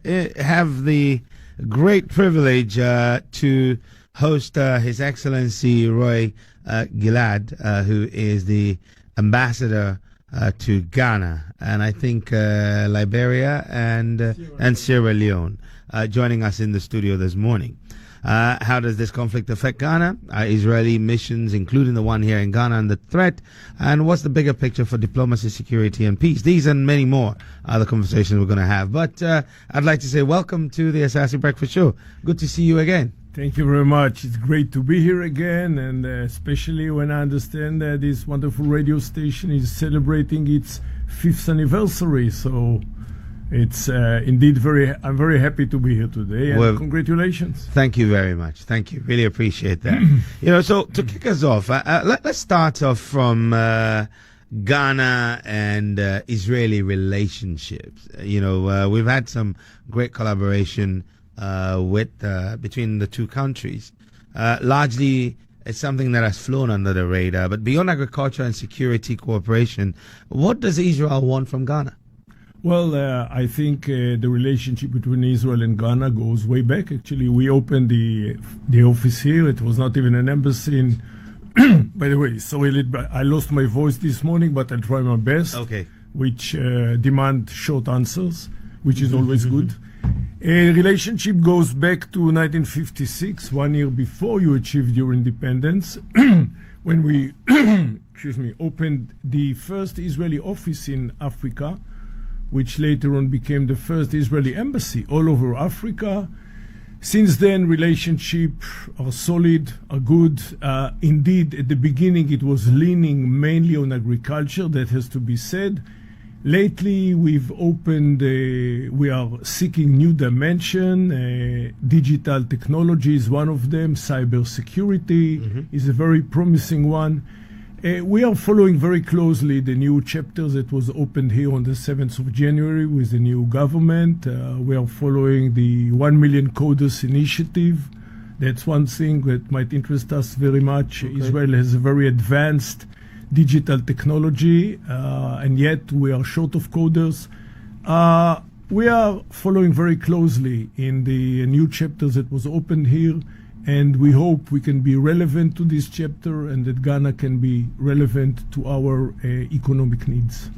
have the great privilege to host His Excellency Roey Gilad, who is the ambassador to Ghana, and I think Liberia and Sierra Leone, joining us in the studio this morning. How does this conflict affect Ghana, Israeli missions, including the one here in Ghana, and the threat? And what's the bigger picture for diplomacy, security, and peace? These and many more are the conversations we're going to have. But I'd like to say welcome to the Asaase Breakfast Show. Good to see you again. Thank you very much. It's great to be here again, and especially when I understand that this wonderful radio station is celebrating its 5th anniversary. So it's indeed I'm very happy to be here today, and well, congratulations. Thank you very much. Thank you. Really appreciate that. So to kick us off, let's start off from Ghana and Israeli relationships. We've had some great collaboration between the two countries. Largely, it's something that has flown under the radar. But beyond agriculture and security cooperation, what does Israel want from Ghana? Well, I think the relationship between Israel and Ghana goes way back. Actually, we opened the office here. It was not even an embassy. By the way, sorry, I lost my voice this morning, but I'll try my best. Okay. Which demand short answers, which is always good. A relationship goes back to 1956, 1 year before you achieved your independence, when we opened the first Israeli office in Africa, which later on became the first Israeli embassy all over Africa. Since then, relationships are solid, are good. Indeed, at the beginning, it was leaning mainly on agriculture, that has to be said. Lately, we've opened, we are seeking new dimension. Digital technology is one of them. Cybersecurity is a very promising one. We are following very closely the new chapters that was opened here on the 7th of January with the new government. We are following the 1 million coders initiative. That's one thing that might interest us very much. Okay. Israel has a very advanced digital technology, and yet we are short of coders. We are following very closely in the new chapters that was opened here, and we hope we can be relevant to this chapter and that Ghana can be relevant to our economic needs.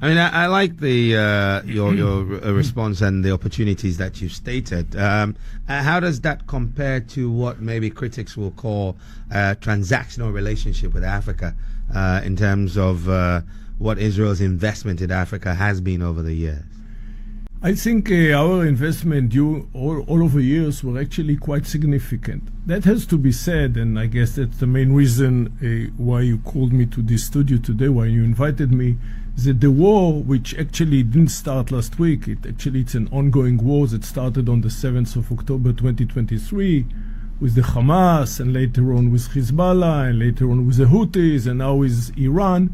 I mean, I like the your response and the opportunities that you stated. How does that compare to what maybe critics will call a transactional relationship with Africa in terms of what Israel's investment in Africa has been over the years? I think our investment all over years were actually quite significant. That has to be said, and I guess that's the main reason why you called me to this studio today, why you invited me, is that the war, which actually didn't start last week, it's an ongoing war that started on the 7th of October 2023 with the Hamas, and later on with Hezbollah, and later on with the Houthis, and now with Iran.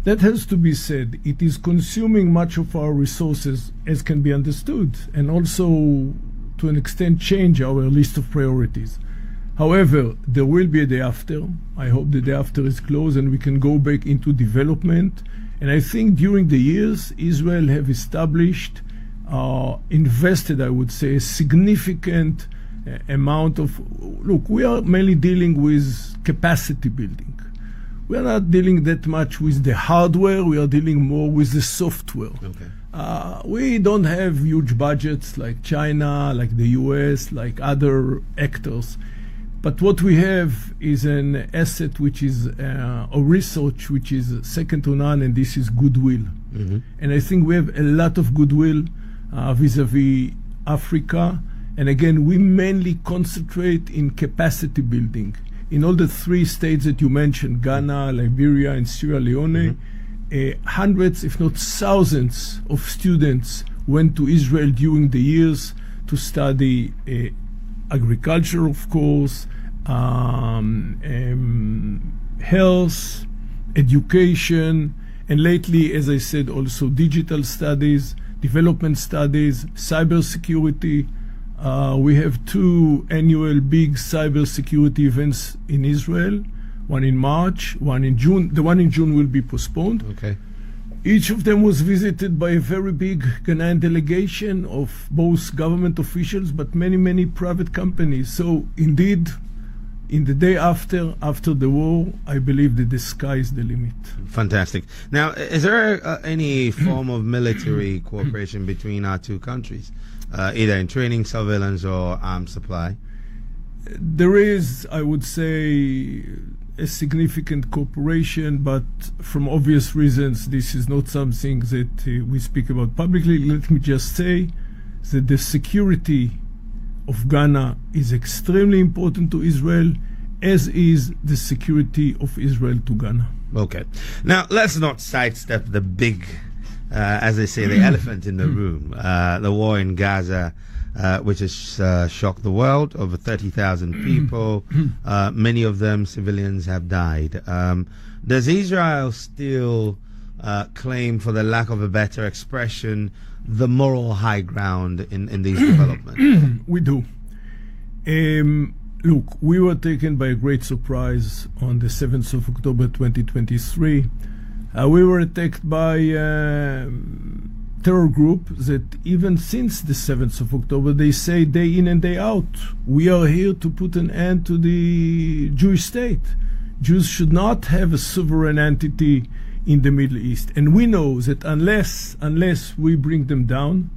That has to be said. It is consuming much of our resources, as can be understood, and also to an extent change our list of priorities. However, there will be a day after. I hope the day after is close and we can go back into development. And I think during the years, Israel have established, invested, I would say, a significant amount of, look, we are mainly dealing with capacity building. We are not dealing that much with the hardware, we are dealing more with the software. Okay. We don't have huge budgets like China, like the US, like other actors. But what we have is an asset which is a research which is second to none, and this is goodwill. And I think we have a lot of goodwill vis-a-vis Africa. And again, we mainly concentrate in capacity building. In all the 3 states that you mentioned, Ghana, Liberia, and Sierra Leone, hundreds, if not thousands, of students went to Israel during the years to study agriculture, of course, health, education, and lately, as I said, also digital studies, development studies, cybersecurity. We have 2 annual big cybersecurity events in Israel, one in March, one in June. The one in June will be postponed. Okay. Each of them was visited by a very big Ghanaian delegation of both government officials, but many, many private companies. So indeed, in the day after the war, I believe that the sky is the limit. Fantastic. Now, is there any form of military cooperation between our two countries, either in training, surveillance, or arms supply? There is, I would say, a significant cooperation, but from obvious reasons, this is not something that we speak about publicly. Let me just say that the security of Ghana is extremely important to Israel, as is the security of Israel to Ghana. Okay. Now, let's not sidestep the big, as they say, the elephant in the room, the war in Gaza, which has shocked the world. Over 30,000 people, many of them civilians, have died. Does Israel still claim, for the lack of a better expression, the moral high ground in these developments? We do. Look, we were taken by a great surprise on the 7th of October 2023. We were attacked by terror group that even since the 7th of October, they say day in and day out, we are here to put an end to the Jewish state. Jews should not have a sovereign entity in the Middle East. And we know that unless we bring them down,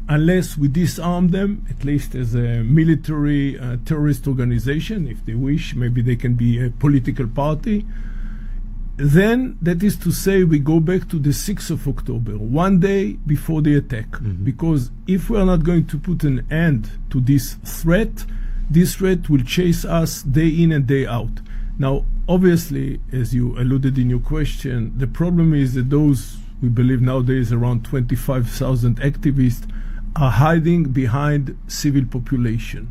unless we disarm them, at least as a military terrorist organization, if they wish, maybe they can be a political party, then that is to say we go back to the 6th of October, one day before the attack. Because if we are not going to put an end to this threat will chase us day in and day out. Now, obviously, as you alluded in your question, the problem is that those, we believe nowadays around 25,000 activists, are hiding behind civil population.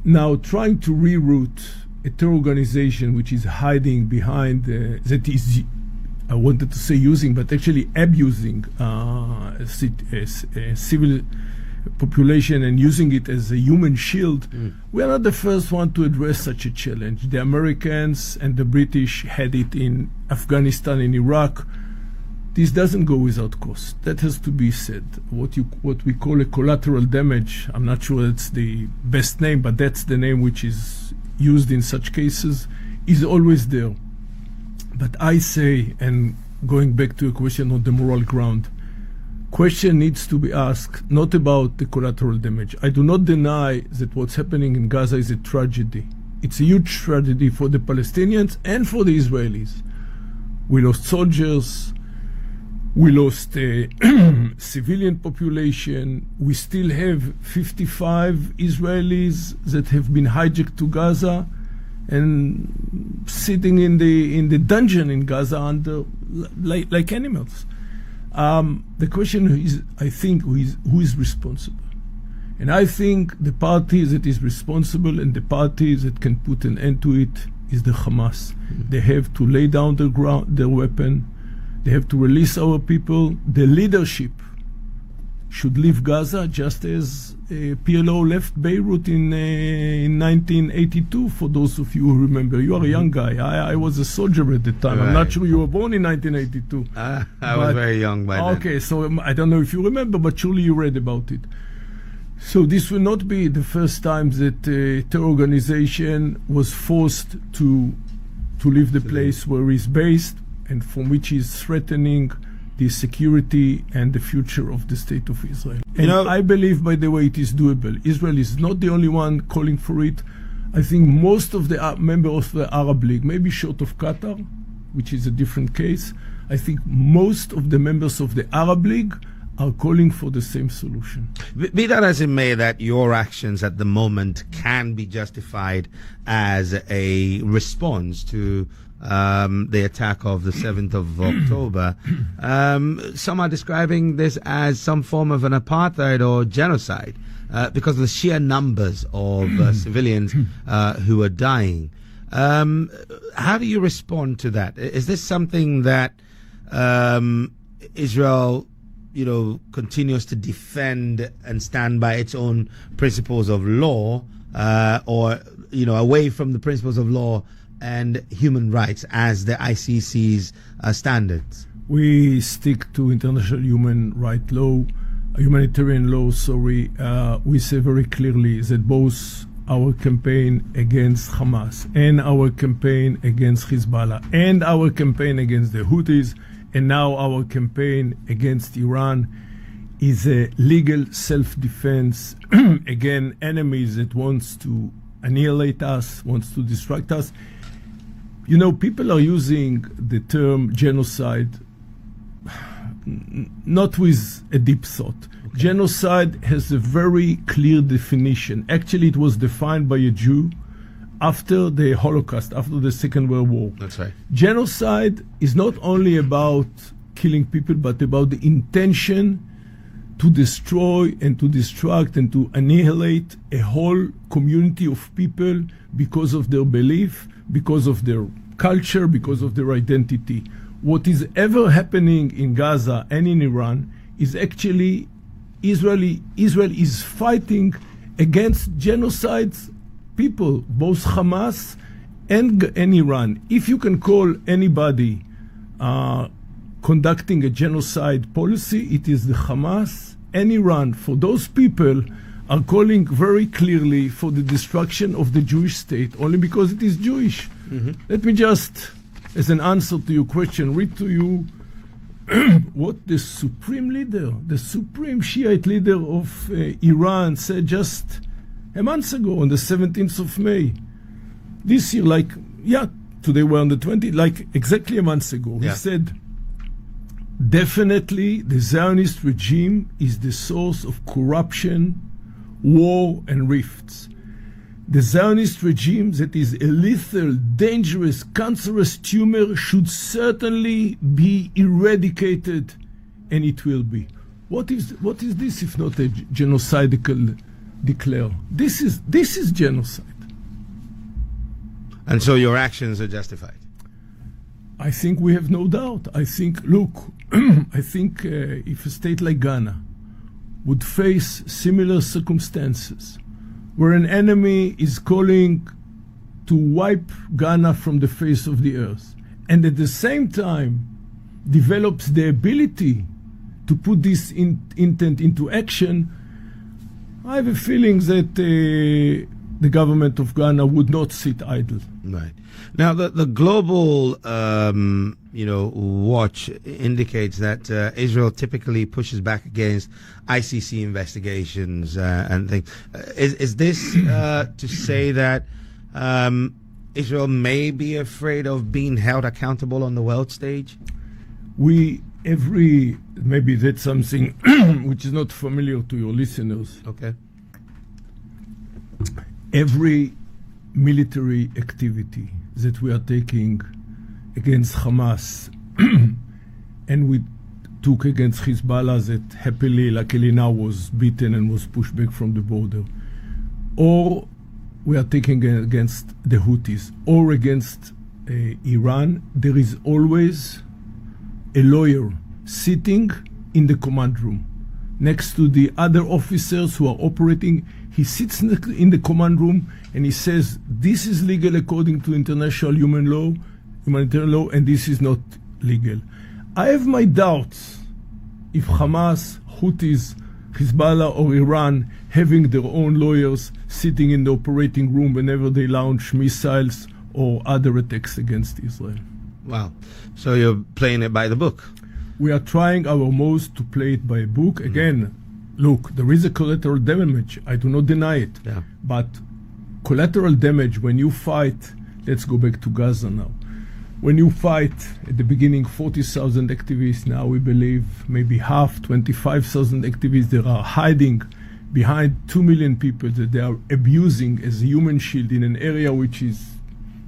Now, trying to reroute a terror organization which is hiding behind, that is, I wanted to say using, but actually abusing a civil population and using it as a human shield, we are not the first one to address such a challenge. The Americans and the British had it in Afghanistan and Iraq. This doesn't go without cost. That has to be said. What we call a collateral damage, I'm not sure that's the best name, but that's the name which is used in such cases, is always there. But I say, and going back to a question on the moral ground, question needs to be asked not about the collateral damage. I do not deny that what's happening in Gaza is a tragedy. It's a huge tragedy for the Palestinians and for the Israelis. We lost soldiers, we lost civilian population. We still have 55 Israelis that have been hijacked to Gaza and sitting in the dungeon in Gaza under like animals. The question is, I think, who is responsible? And I think the party that is responsible and the party that can put an end to it is the Hamas. They have to lay down their weapon. They have to release our people. The leadership should leave Gaza, just as PLO left Beirut in 1982, for those of you who remember. You are a young guy. I was a soldier at the time. Right. I'm not sure you were born in 1982. I was very young by then. Okay, so I don't know if you remember, but surely you read about it. So this will not be the first time that a terror organization was forced to leave the place where it's based, and from which is threatening the security and the future of the state of Israel. And I believe, by the way, it is doable. Israel is not the only one calling for it. I think most of the members of the Arab League, maybe short of Qatar, which is a different case, I think most of the members of the Arab League are calling for the same solution. Be that as it may, that your actions at the moment can be justified as a response to the attack of the 7th of October. Some are describing this as some form of an apartheid or genocide because of the sheer numbers of civilians who are dying. How do you respond to that? Is this something that Israel, continues to defend and stand by its own principles of law, or away from the principles of law and human rights as the ICC's standards? We stick to international humanitarian law, we say very clearly that both our campaign against Hamas and our campaign against Hezbollah and our campaign against the Houthis and now our campaign against Iran is a legal self-defense against enemies that wants to annihilate us, wants to distract us. You know, people are using the term genocide not with a deep thought. Okay. Genocide has a very clear definition. Actually, it was defined by a Jew after the Holocaust, after the Second World War. That's right. Genocide is not only about killing people, but about the intention to destroy and to destruct and to annihilate a whole community of people because of their belief, because of their culture, because of their identity. What is ever happening in Gaza and in Iran is actually Israel is fighting against genocides people, both Hamas and Iran. If you can call anybody conducting a genocide policy, it is the Hamas and Iran. For those people are calling very clearly for the destruction of the Jewish state only because it is Jewish. Mm-hmm. Let me just, as an answer to your question, read to you what the supreme leader, the supreme Shiite leader of Iran said just a month ago on the 17th of May. This year, today we're on the 20th, like exactly a month ago. Yeah. He said, definitely the Zionist regime is the source of corruption, war, and rifts. The Zionist regime that is a lethal, dangerous, cancerous tumor should certainly be eradicated, and it will be. What is this if not a genocidal declare? This is genocide. And so your actions are justified? I think we have no doubt. I think, look, if a state like Ghana would face similar circumstances, where an enemy is calling to wipe Ghana from the face of the earth, and at the same time develops the ability to put this intent into action, I have a feeling that the government of Ghana would not sit idle. Right. Now, the global, watch indicates that Israel typically pushes back against ICC investigations and things. Is this to say that Israel may be afraid of being held accountable on the world stage? Maybe that's something which is not familiar to your listeners. Okay. Every military activity that we are taking against Hamas and we took against Hezbollah that happily, luckily now was beaten and was pushed back from the border, or we are taking against the Houthis or against Iran, there is always a lawyer sitting in the command room next to the other officers who are operating. He sits in the command room and he says, this is legal according to international humanitarian law, and this is not legal. I have my doubts if Hamas, Houthis, Hezbollah or Iran having their own lawyers sitting in the operating room whenever they launch missiles or other attacks against Israel. Wow. So you're playing it by the book. We are trying our most to play it by book. Again, look, there is a collateral damage. I do not deny it. Yeah. But collateral damage when you fight, let's go back to Gaza now. When you fight at the beginning 40,000 activists, now we believe maybe 25,000 activists that are hiding behind 2 million people that they are abusing as a human shield in an area which is,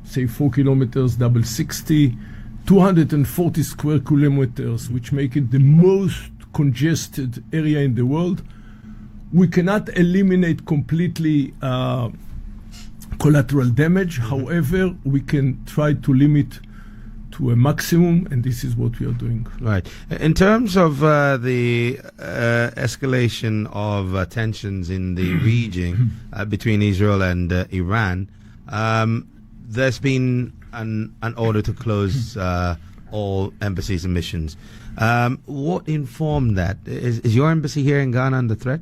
say, 4 kilometers, double 60, 240 square kilometers, which make it the most congested area in the world. We cannot eliminate completely collateral damage. Mm-hmm. However, we can try to limit to a maximum, and this is what we are doing. Right. In terms of the escalation of tensions in the region between Israel and Iran, there's been an order to close all embassies and missions. What informed that? Is your embassy here in Ghana under threat?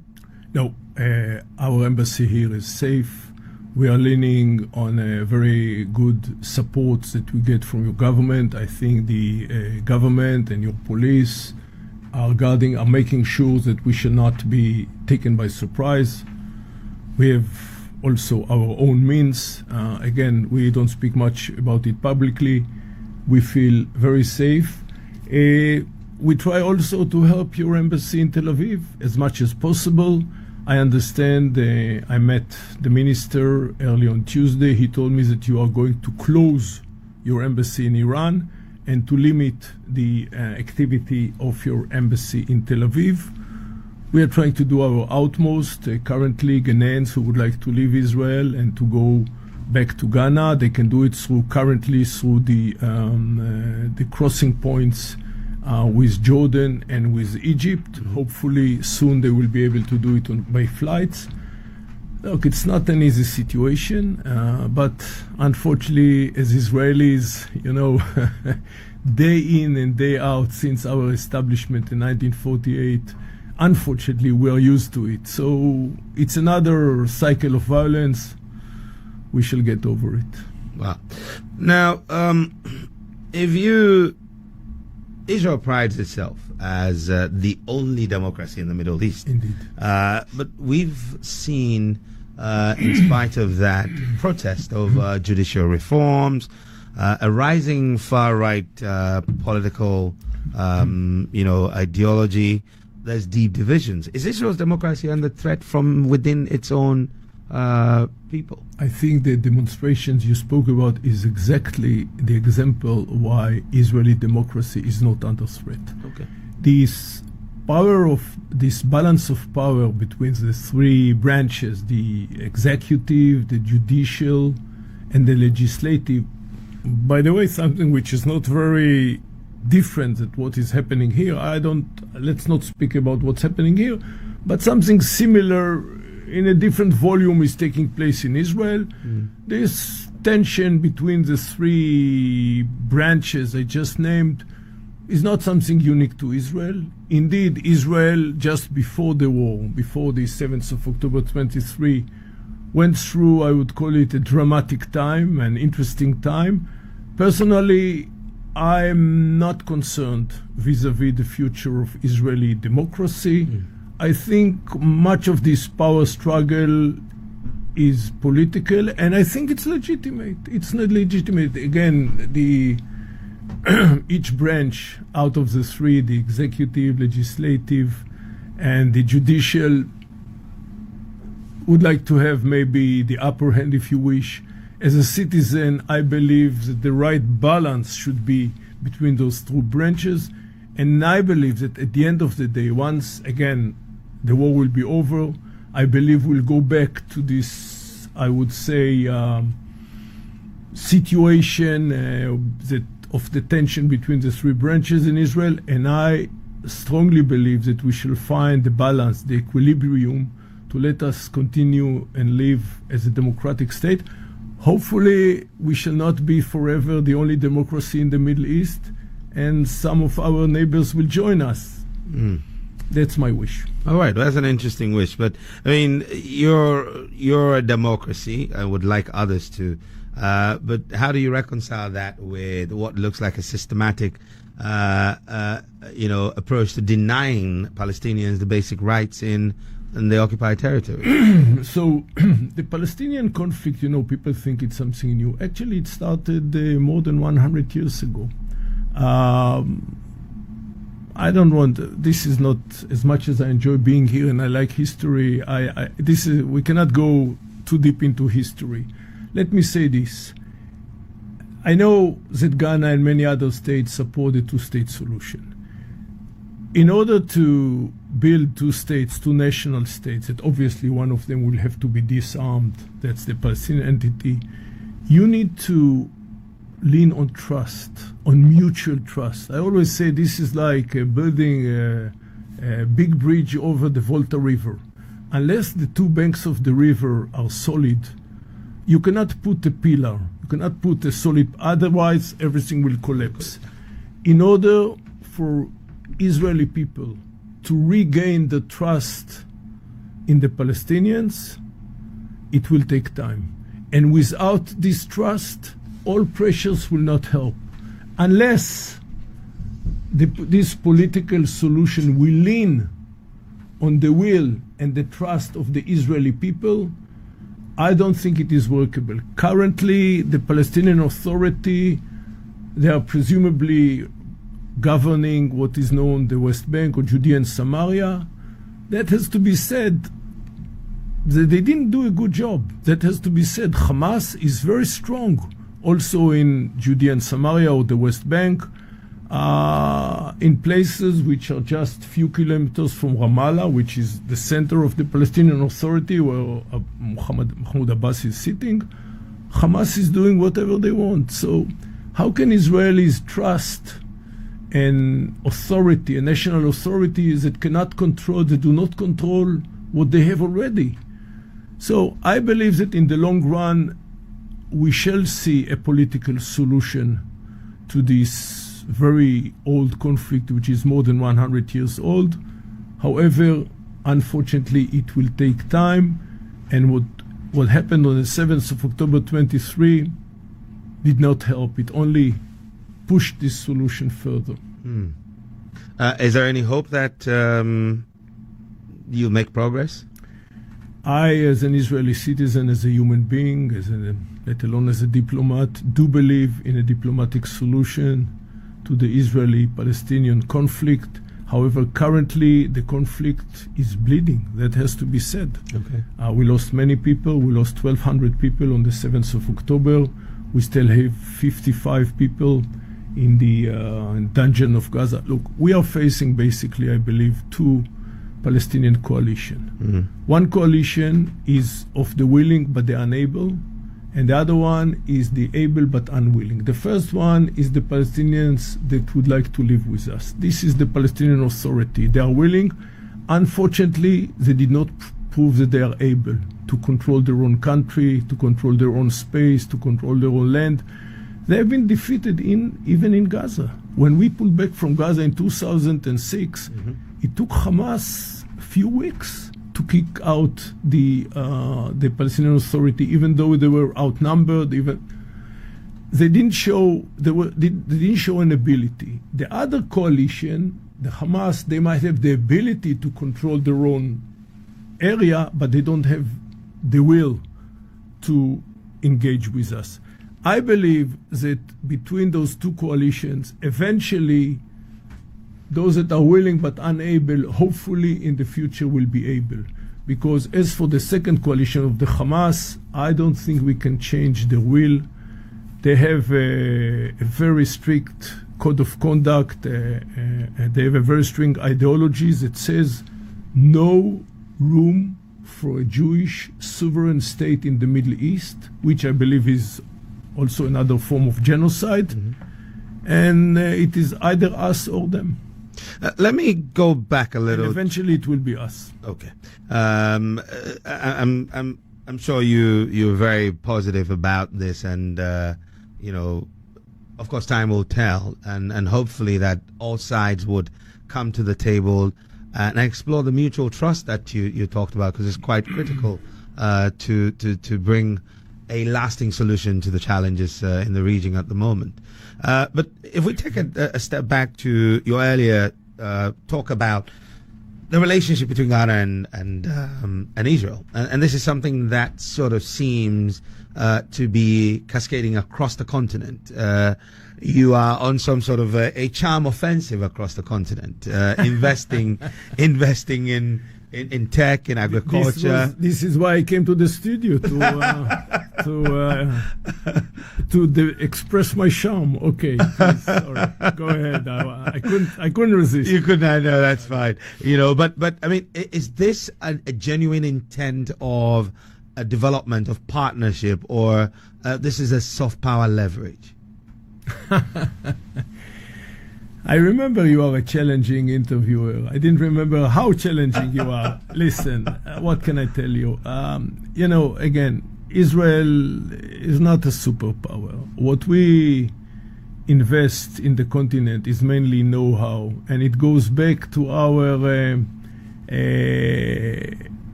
No, our embassy here is safe. We are leaning on a very good support that we get from your government. I think the government and your police are making sure that we shall not be taken by surprise. We have also our own means. Again, we don't speak much about it publicly. We feel very safe. We try also to help your embassy in Tel Aviv as much as possible. I understand, I met the minister early on Tuesday. He told me that you are going to close your embassy in Iran and to limit the activity of your embassy in Tel Aviv. We are trying to do our utmost. Currently, Ghanaians who would like to leave Israel and to go back to Ghana, they can do it through the crossing points with Jordan and with Egypt. Hopefully soon they will be able to do it by flights. Look, it's not an easy situation, but unfortunately, as Israelis, day in and day out since our establishment in 1948, unfortunately, we are used to it. So it's another cycle of violence. We shall get over it. Wow. Now, Israel prides itself as the only democracy in the Middle East. Indeed. But we've seen, in spite of that, protest over judicial reforms, a rising far-right political, ideology. There's deep divisions. Is Israel's democracy under threat from within its own people? I think the demonstrations you spoke about is exactly the example why Israeli democracy is not under threat. Okay. This balance of power between the three branches, the executive, the judicial, and the legislative, by the way, something which is not very different than what is happening here. Let's not speak about what's happening here, but something similar in a different volume is taking place in Israel. This tension between the three branches I just named is not something unique to Israel. Indeed, Israel, just before the war, before the 7th of October 23, went through, I would call it a dramatic time, an interesting time. Personally, I'm not concerned vis-a-vis the future of Israeli democracy. I think much of this power struggle is political, and I think it's legitimate. It's not legitimate. Again, each branch out of the three, the executive, legislative, and the judicial, would like to have maybe the upper hand, if you wish. As a citizen, I believe that the right balance should be between those two branches, and I believe that at the end of the day, once again the war will be over, I believe we'll go back to this, I would say, situation of the tension between the three branches in Israel, and I strongly believe that we shall find the balance, the equilibrium, to let us continue and live as a democratic state. Hopefully, we shall not be forever the only democracy in the Middle East, and some of our neighbors will join us. That's my wish. All right, well, that's an interesting wish. But I mean, you're a democracy. I would like others to. But how do you reconcile that with what looks like a systematic, approach to denying Palestinians the basic rights in the occupied territory? So the Palestinian conflict, people think it's something new. Actually, it started more than 100 years ago. This is not, as much as I enjoy being here and I like history, we cannot go too deep into history. Let me say this. I know that Ghana and many other states support the two-state solution. In order to build two states, two national states, that obviously one of them will have to be disarmed, that's the Palestinian entity, you need to lean on trust, on mutual trust. I always say this is like building a big bridge over the Volta River. Unless the two banks of the river are solid, you cannot put a pillar, you cannot put a solid, otherwise everything will collapse. in order for Israeli people to regain the trust in the Palestinians, it will take time. And without this trust, all pressures will not help. Unless this political solution will lean on the will and the trust of the Israeli people, I don't think it is workable. Currently, the Palestinian Authority, they are presumably governing what is known the West Bank or Judea and Samaria. That has to be said. They didn't do a good job. That has to be said. Hamas is very strong also in Judea and Samaria or the West Bank, in places which are just few kilometers from Ramallah, which is the center of the Palestinian Authority where Mahmoud Abbas is sitting. Hamas is doing whatever they want. So how can Israelis trust an authority, a national authority that cannot control, that do not control what they have already? So I believe that in the long run, we shall see a political solution to this very old conflict, which is more than 100 years old. However, unfortunately, it will take time. And what happened on the 7th of October 23 did not help. It only pushed this solution further. Is there any hope that you'll make progress? I, as an Israeli citizen, as a human being, let alone as a diplomat, do believe in a diplomatic solution to the Israeli-Palestinian conflict. However, currently the conflict is bleeding. That has to be said. Okay. We lost many people. We lost 1,200 people on the 7th of October. We still have 55 people in the dungeon of Gaza. Look, we are facing basically, I believe, two Palestinian coalition. One coalition is of the willing but the unable, and the other one is the able but unwilling. The first one is the Palestinians that would like to live with us. This is the Palestinian Authority. They are willing. Unfortunately, they did not prove that they are able to control their own country, to control their own space, to control their own land. They have been defeated even in Gaza. When we pulled back from Gaza in 2006, it took Hamas a few weeks to kick out the Palestinian Authority, even though they were outnumbered. They didn't show an ability. The other coalition, the Hamas, they might have the ability to control their own area, but they don't have the will to engage with us. I believe that between those two coalitions, eventually those that are willing but unable, hopefully in the future will be able. Because as for the second coalition of the Hamas, I don't think we can change their will. They have a very strict code of conduct. They have a very strict ideology that says no room for a Jewish sovereign state in the Middle East, which I believe is also another form of genocide. And it is either us or them. Let me go back a little. And eventually it will be us. Okay. I'm sure you're very positive about this, and of course time will tell, and hopefully that all sides would come to the table and explore the mutual trust that you talked about, because it's quite critical to bring a lasting solution to the challenges in the region at the moment. But if we take a step back to your earlier talk about the relationship between Ghana and Israel, and this is something that sort of seems to be cascading across the continent. You are on some sort of a charm offensive across the continent, investing in tech, in agriculture. This is why I came to the studio to express my charm. Okay, please, sorry. Go ahead. I couldn't resist. You couldn't. I know, that's fine. But I mean, is this a genuine intent of a development of partnership, or this is a soft power leverage? I remember you are a challenging interviewer. I didn't remember how challenging you are. Listen, what can I tell you? Again, Israel is not a superpower. What we invest in the continent is mainly know-how, and it goes back to our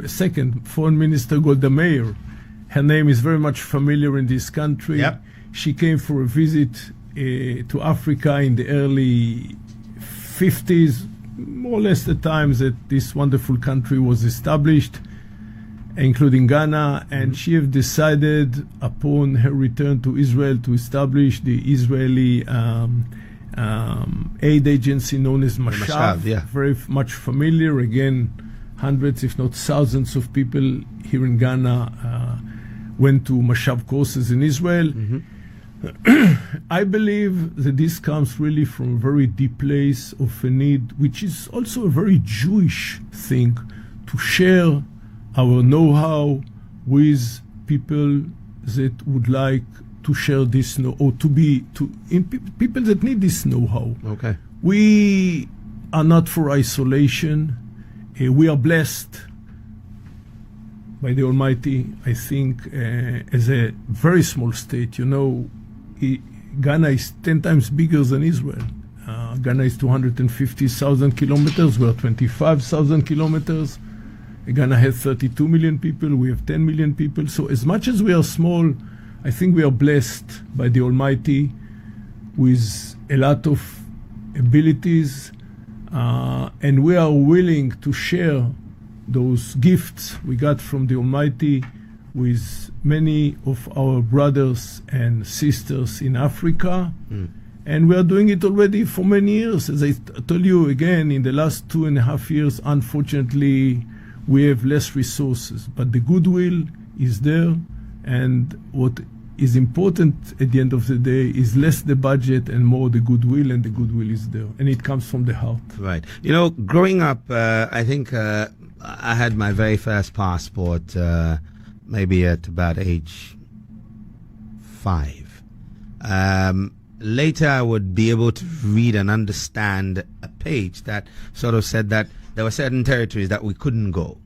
second foreign minister, Golda Meir. Her name is very much familiar in this country. Yep. She came for a visit to Africa in the early 50s, more or less the time that this wonderful country was established, including Ghana, and she have decided upon her return to Israel to establish the Israeli aid agency known as Mashav. Yeah. Very much familiar. Again, hundreds, if not thousands of people here in Ghana went to Mashav courses in Israel. I believe that this comes really from a very deep place of a need, which is also a very Jewish thing, to share our know-how with people that would like to share this know, or people that need this know-how. Okay. We are not for isolation. We are blessed by the Almighty, I think, as a very small state. You know, Ghana is 10 times bigger than Israel. Ghana is 250,000 kilometers. We are 25,000 kilometers. Ghana has 32 million people. We have 10 million people. So as much as we are small, I think we are blessed by the Almighty with a lot of abilities, and we are willing to share those gifts we got from the Almighty with many of our brothers and sisters in Africa. And we are doing it already for many years. As I told you again, in the last 2.5 years, unfortunately, we have less resources, but the goodwill is there, and what is important at the end of the day is less the budget and more the goodwill, and the goodwill is there, and it comes from the heart. Right. You know, growing up, I think I had my very first passport maybe at about age 5. Later, I would be able to read and understand a page that sort of said that there were certain territories that we couldn't go.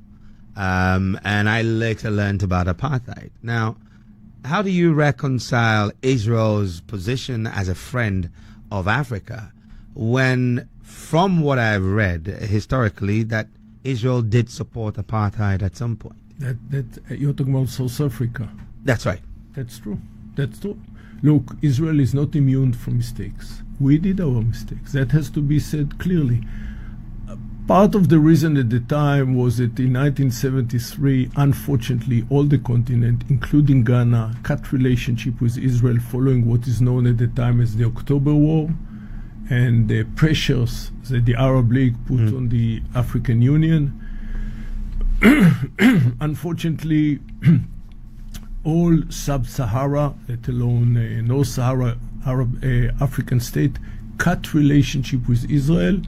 And I later learned about apartheid. Now, how do you reconcile Israel's position as a friend of Africa when, from what I've read historically, that Israel did support apartheid at some point? That you're talking about South Africa. That's right. That's true. That's true. Look, Israel is not immune from mistakes. We did our mistakes. That has to be said clearly. Part of the reason at the time was that in 1973, unfortunately, all the continent, including Ghana, cut relationship with Israel following what is known at the time as the October War and the pressures that the Arab League put on the African Union. Unfortunately, all sub-Sahara, let alone North Sahara African state, cut relationship with Israel,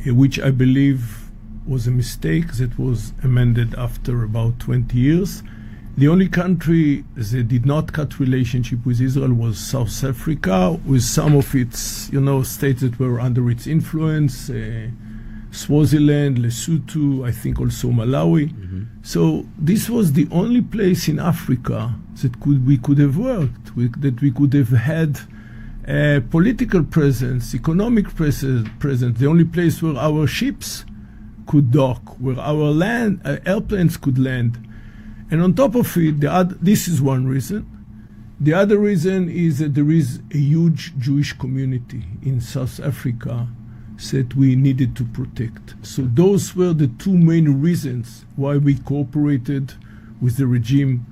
which I believe was a mistake that was amended after about 20 years. The only country that did not cut relationship with Israel was South Africa, with some of its, states that were under its influence, Swaziland, Lesotho, I think also Malawi. So this was the only place in Africa that we could have worked, that we could have had political presence, economic presence, the only place where our ships could dock, where our airplanes could land. And on top of it, this is one reason. The other reason is that there is a huge Jewish community in South Africa that we needed to protect. So those were the two main reasons why we cooperated with the regime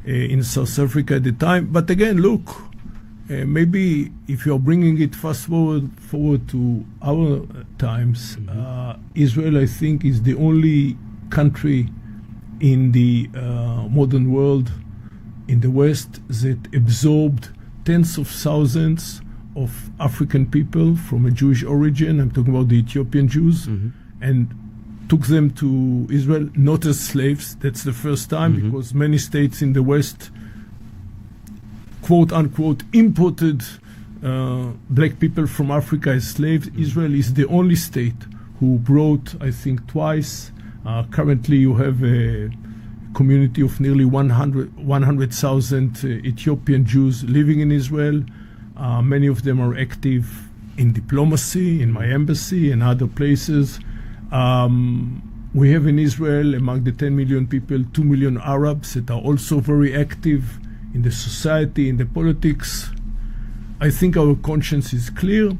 in South Africa at the time. But again, look, maybe if you're bringing it fast forward to our times, Israel, I think, is the only country in the modern world, in the West, that absorbed tens of thousands of African people from a Jewish origin. I'm talking about the Ethiopian Jews, and took them to Israel, not as slaves. That's the first time, because many states in the West, quote unquote, imported black people from Africa as slaves. Israel is the only state who brought, I think, twice. Currently, you have a community of nearly 100,000 Ethiopian Jews living in Israel. Many of them are active in diplomacy, in my embassy and other places. We have in Israel, among the 10 million people, 2 million Arabs that are also very active in the society, in the politics. I think our conscience is clear.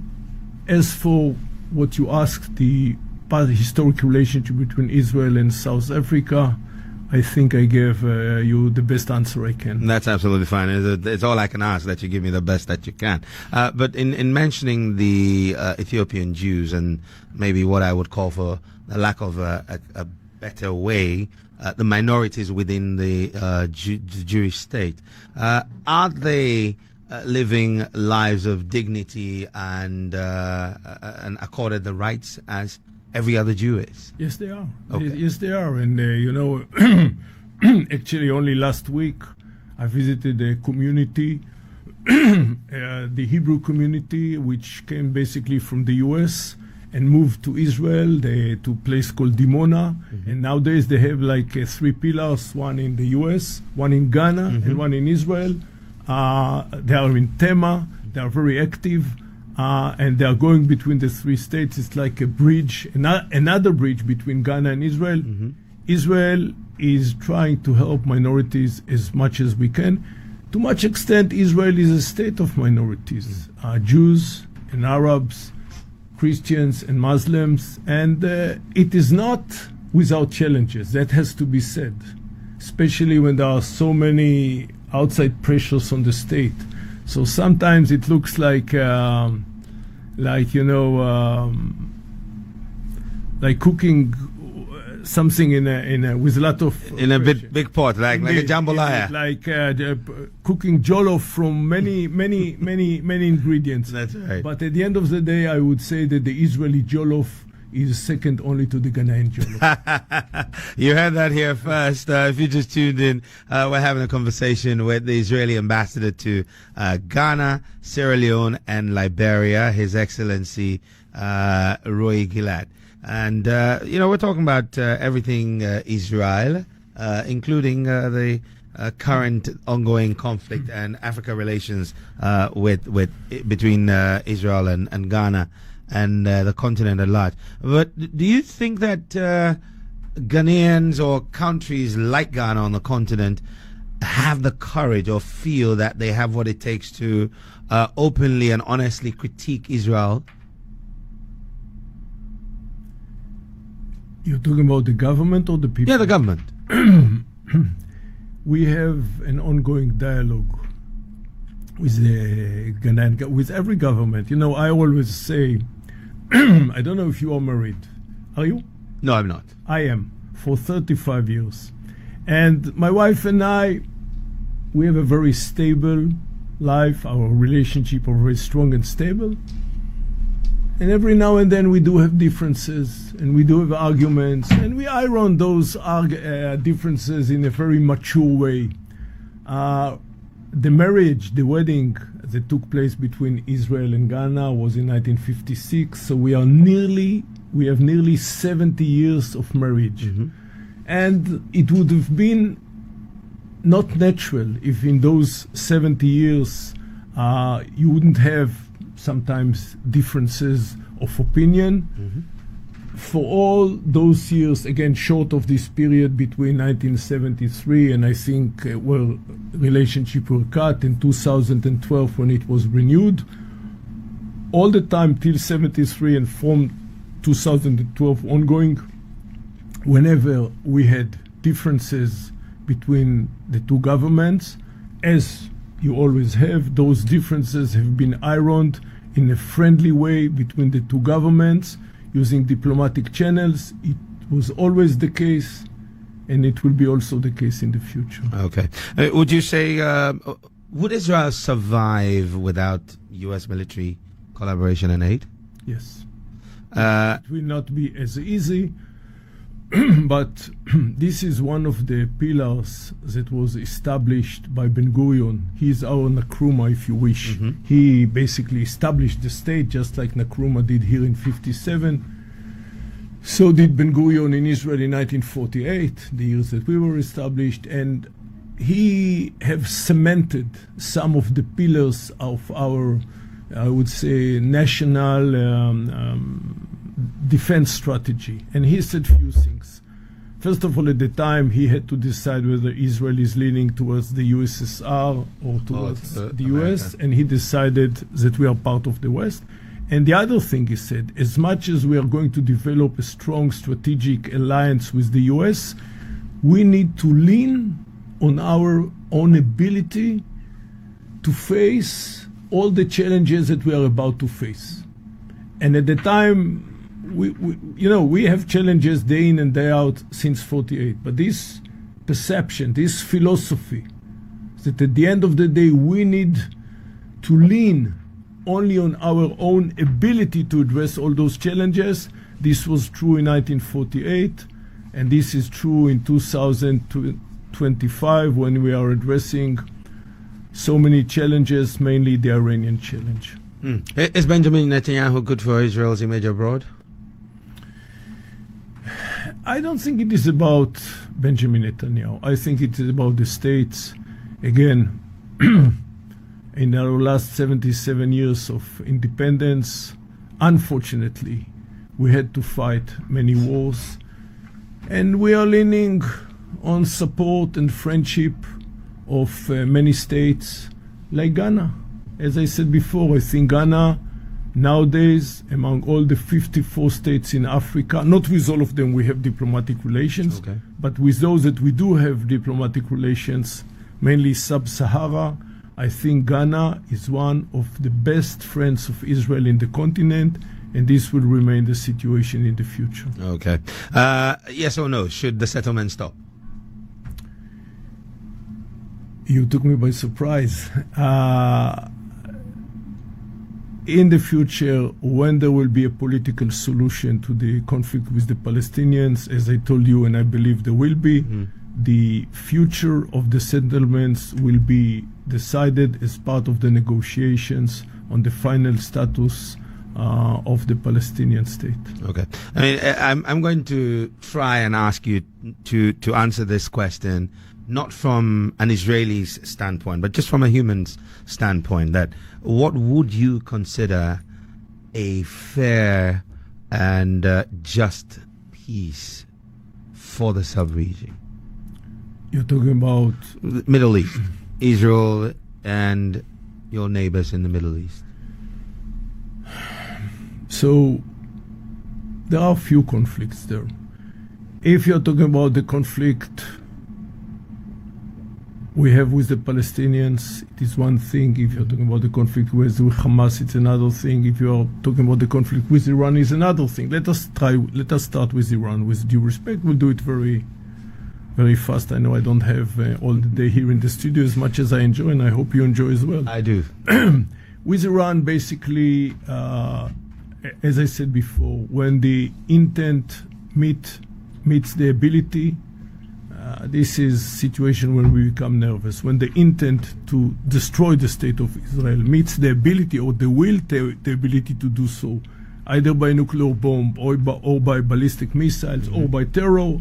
As for what you asked, the historic relationship between Israel and South Africa, I think I gave you the best answer I can. That's absolutely fine. It's all I can ask, that you give me the best that you can. But in mentioning the Ethiopian Jews and maybe what I would call, for the lack of a better way, the minorities within the Jewish state, are they living lives of dignity and accorded the rights as every other Jew is? Yes, they are. Okay. Yes, they are. And, actually only last week I visited a community, the Hebrew community, which came basically from the U.S. and moved to Israel, to a place called Dimona. Mm-hmm. And nowadays they have like 3 pillars, one in the U.S., one in Ghana, mm-hmm. and one in Israel. They are in Tema. They are very active. And they are going between the 3 states. It's like a bridge, another bridge between Ghana and Israel. Mm-hmm. Israel is trying to help minorities as much as we can. To much extent, Israel is a state of minorities, Jews and Arabs, Christians and Muslims, and it is not without challenges. That has to be said, especially when there are so many outside pressures on the state. So sometimes it looks like cooking something in a with a lot of in a big pot, like a jambalaya, cooking jollof from many ingredients. That's right. But at the end of the day, I would say that the Israeli jollof is second only to the Ghanaian jollof. You heard that here first. If you just tuned in, we're having a conversation with the Israeli ambassador to Ghana, Sierra Leone, and Liberia, His Excellency Roey Gilad. And, we're talking about everything Israel, including the current ongoing conflict and Africa relations between Israel and Ghana and the continent at large. But do you think that Ghanaians or countries like Ghana on the continent have the courage or feel that they have what it takes to openly and honestly critique Israel? You're talking about the government or the people? Yeah, the government. We have an ongoing dialogue with the Ghanaian, with every government. I always say, I don't know if you are married. Are you? No, I'm not. I am, for 35 years. And my wife and I, we have a very stable life. Our relationship are very strong and stable. And every now and then we do have differences, and we do have arguments, and we iron those differences in a very mature way. The marriage, the wedding that took place between Israel and Ghana was in 1956, so we have nearly 70 years of marriage. Mm-hmm. And it would have been not natural if in those 70 years you wouldn't have sometimes differences of opinion. Mm-hmm. For all those years, again, short of this period between 1973 and I think, relationship were cut in 2012 when it was renewed, all the time till 73 and from 2012 ongoing, whenever we had differences between the two governments, as you always have, those differences have been ironed in a friendly way between the two governments, using diplomatic channels. It was always the case, and it will be also the case in the future. Okay. Would you say, would Israel survive without U.S. military collaboration and aid? Yes. It will not be as easy, but this is one of the pillars that was established by Ben-Gurion. He is our Nkrumah, if you wish. Mm-hmm. He basically established the state just like Nkrumah did here in 57. So did Ben-Gurion in Israel in 1948, the years that we were established, and he have cemented some of the pillars of our, I would say, national defense strategy. And he said few things. First of all, at the time, he had to decide whether Israel is leaning towards the USSR or towards the US, and he decided that we are part of the West. And the other thing he said, as much as we are going to develop a strong strategic alliance with the US, we need to lean on our own ability to face all the challenges that we are about to face. And at the time, we have challenges day in and day out since 48. But this perception, this philosophy, that at the end of the day we need to lean only on our own ability to address all those challenges. This was true in 1948, and this is true in 2025 when we are addressing so many challenges, mainly the Iranian challenge. Is Benjamin Netanyahu good for Israel's image abroad? I don't think it is about Benjamin Netanyahu. I think it is about the states. Again, in our last 77 years of independence, unfortunately, we had to fight many wars. And we are leaning on support and friendship of many states like Ghana. As I said before, I think Ghana nowadays, among all the 54 states in Africa, not with all of them we have diplomatic relations, but with those that we do have diplomatic relations, mainly sub-Sahara, I think Ghana is one of the best friends of Israel in the continent, and this will remain the situation in the future. Okay. Yes or no? Should the settlement stop? You took me by surprise. In the future, when there will be a political solution to the conflict with the Palestinians, as I told you, and I believe there will be, the future of the settlements will be decided as part of the negotiations on the final status of the Palestinian state. Okay. I mean, I'm going to try and ask you to answer this question not from an Israeli's standpoint, but just from a human's standpoint, that what would you consider a fair and just peace for the sub-region? You're talking about the Middle East, Israel and your neighbors in the Middle East. So there are few conflicts there. If you're talking about the conflict we have with the Palestinians, it is one thing. If you're talking about the conflict with Hamas, it's another thing. If you're talking about the conflict with Iran, it's another thing. Let us start with Iran. With due respect, we'll do it very, very fast. I know I don't have all the day here in the studio as much as I enjoy, and I hope you enjoy as well. I do. With Iran, basically, as I said before, when the intent meets the ability, this is a situation when we become nervous. When the intent to destroy the state of Israel meets the ability or the will, the ability to do so, either by nuclear bomb or by ballistic missiles or by terror,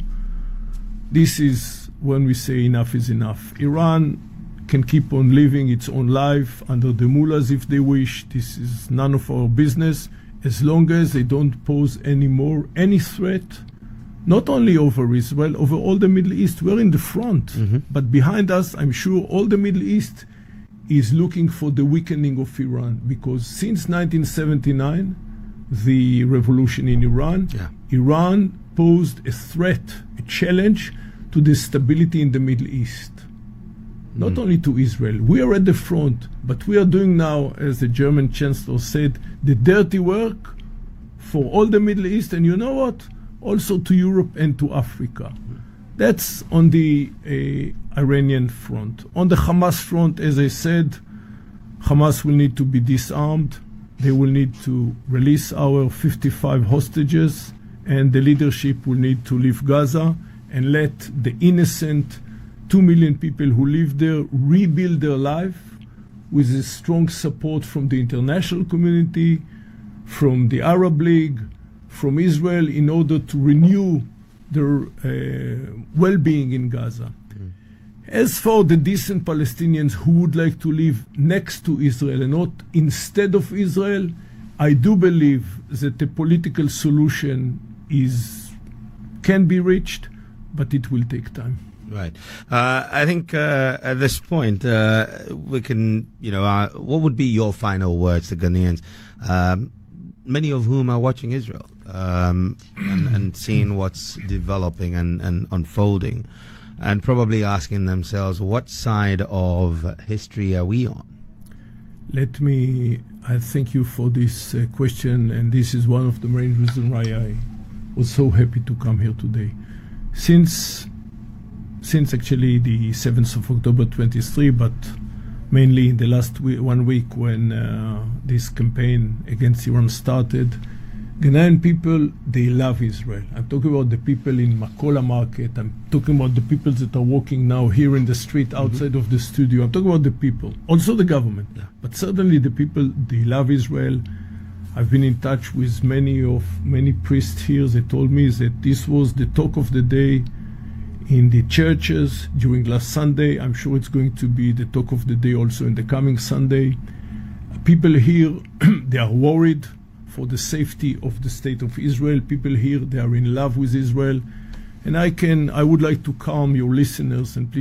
this is when we say enough is enough. Iran can keep on living its own life under the mullahs if they wish. This is none of our business, as long as they don't pose any threat, not only over Israel, over all the Middle East. We're in the front, but behind us, I'm sure all the Middle East is looking for the weakening of Iran, because since 1979, the revolution in Iran, Iran posed a threat, a challenge to the stability in the Middle East. Not only to Israel. We are at the front, but we are doing now, as the German Chancellor said, the dirty work for all the Middle East, and you know what? Also to Europe and to Africa. That's on the Iranian front. On the Hamas front, as I said, Hamas will need to be disarmed. They will need to release our 55 hostages, and the leadership will need to leave Gaza and let the innocent 2 million people who live there rebuild their life with a strong support from the international community, from the Arab League, from Israel in order to renew their well-being in Gaza. As for the decent Palestinians who would like to live next to Israel and not instead of Israel, I do believe that a political solution can be reached, but it will take time. Right. I think at this point we can, what would be your final words to Ghanaians, many of whom are watching Israel and seeing what's developing and unfolding, and probably asking themselves, what side of history are we on? I thank you for this question, and this is one of the main reasons why I was so happy to come here today. Since actually the 7th of October 23, but mainly in the last 1 week when this campaign against Iran started, Ghanaian people, they love Israel. I'm talking about the people in Makola Market. I'm talking about the people that are walking now here in the street outside of the studio. I'm talking about the people, also the government. Yeah. But certainly the people, they love Israel. I've been in touch with many priests here. They told me that this was the talk of the day in the churches during last Sunday. I'm sure it's going to be the talk of the day also in the coming Sunday. People here, they are worried for the safety of the state of Israel. People here, they are in love with Israel. And I would like to calm your listeners and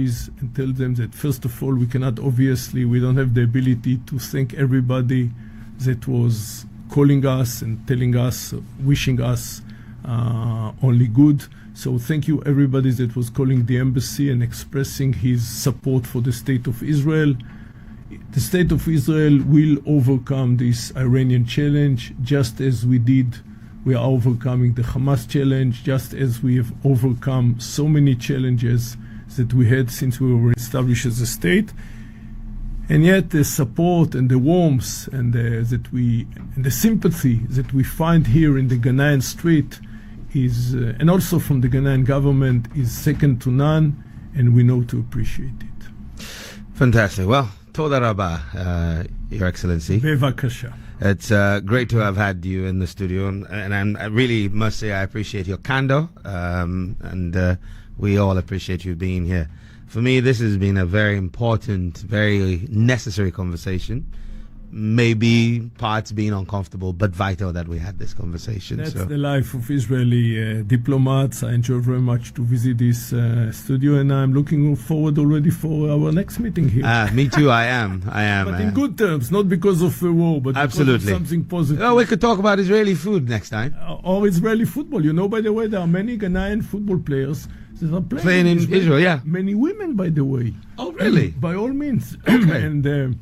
tell them that first of all, we don't have the ability to thank everybody that was calling us and telling us, wishing us only good. So thank you everybody that was calling the embassy and expressing his support for the state of Israel. The state of Israel will overcome this Iranian challenge, just as we are overcoming the Hamas challenge, just as we have overcome so many challenges that we had since we were established as a state. And yet the support and the warmth and the sympathy that we find here in the Ghanaian street and also from the Ghanaian government is second to none, and we know to appreciate it. Fantastic. Well, Toda Rabba, Your Excellency. Bevakasha. It's great to have had you in the studio, and I really must say I appreciate your candor, and we all appreciate you being here. For me, this has been a very important, very necessary conversation. Maybe parts being uncomfortable, but vital that we had this conversation. That's the life of Israeli diplomats. I enjoy very much to visit this studio, and I'm looking forward already for our next meeting here. Me too, I am. But in good terms, not because of a war, but absolutely. Because of something positive. Oh, we could talk about Israeli food next time. Or Israeli football. By the way, there are many Ghanaian football players that are playing in Israel, yeah. Many women, by the way. Oh, really? By all means. Okay. And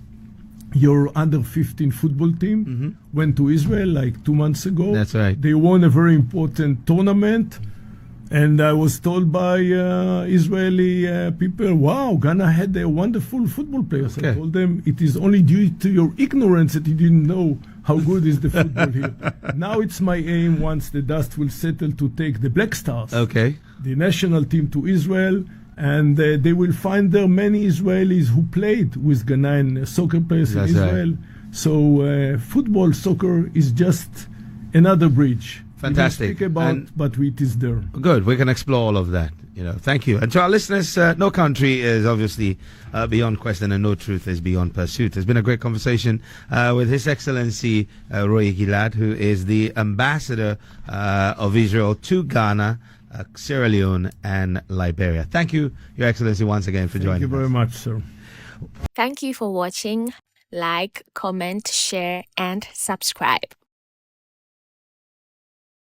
your under-15 football team went to Israel like 2 months ago. That's right. They won a very important tournament. And I was told by Israeli people, wow, Ghana had a wonderful football players. Okay. I told them it is only due to your ignorance that you didn't know how good is the football here. Now it's my aim, once the dust will settle, to take the Black Stars, the national team, to Israel. And they will find there many Israelis who played with Ghanaian soccer players in Israel. Right. So football, soccer is just another bridge. Fantastic. We don't speak about, but it is there. Good. We can explore all of that. Thank you. And to our listeners, no country is obviously beyond question, and no truth is beyond pursuit. It's been a great conversation with His Excellency Roey Gilad, who is the ambassador of Israel to Ghana, Sierra Leone and Liberia. Thank you, Your Excellency, once again for joining us. Thank you very much, sir. Thank you for watching. Like, comment, share, and subscribe.